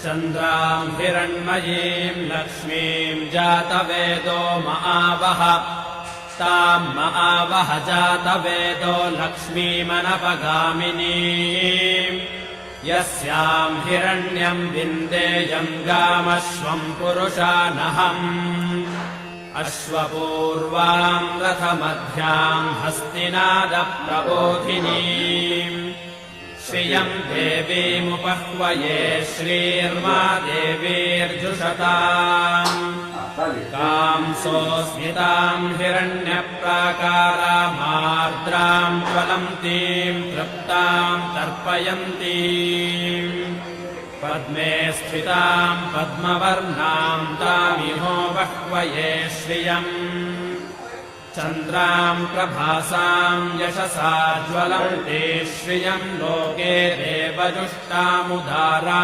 चन्द्राम् हिरण्मयीम् लक्ष्मीम् जातवेदो महावः ताम् महावः जातवेदो लक्ष्मीमनपगामिनीम् यस्याम् हिरण्यम् विन्देयम् गामश्वम् पुरुषानहम् अश्वपूर्वाम् रथमध्याम् हस्तिनादप्रबोधिनीम् श्रियम् देवीमुपह्वये श्रीर्मा देवीर्जुषताम् कांसोऽस्मिताम् हिरण्यप्राकारामार्द्राम् ज्वलन्तीम् तृप्ताम् तर्पयन्तीम् पद्मे स्थिताम् पद्मवर्णाम् तामिहो बह्वये श्रियम् चन्द्राम् प्रभासाम् यशसा ज्वलन्ते श्रियम् लोके देवजुष्टामुदारा